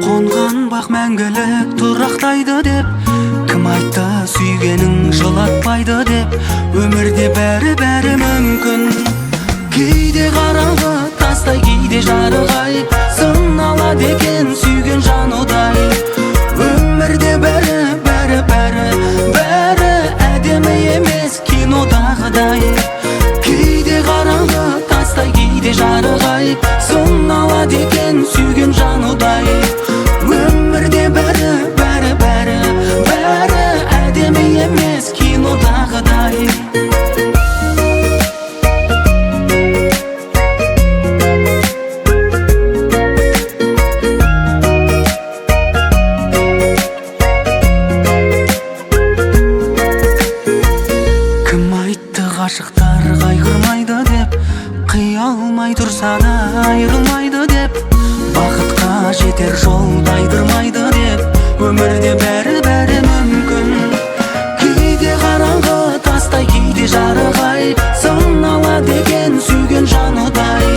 Қонған бақ мәңгілік тұрақтайды деп, кім айтты сүйгенің жылатпайды деп. Өмірде бәрі мүмкін. Кейде қараңғы тастай, кейде жарық-ай, сыналады екен сүйген жанудай. Өмірде бәрі әдемі емес кинодағыдай. Кейде қараңғы тастай, кейде жарық-ай, сыналады екен сүйген жанудай. Өмірде бәрі әдемі емес кинодағыдай. Кім айтты ғашықтар қайғырмайды деп, қия алмай тұрса да айырылмайды деп, бақытқа жетер жол тайдырмайды деп. Өмірде бәрі мүмкін. Кейде қараңғы тастай, кейде жарық-ай, сыналады екен сүйген жанудай.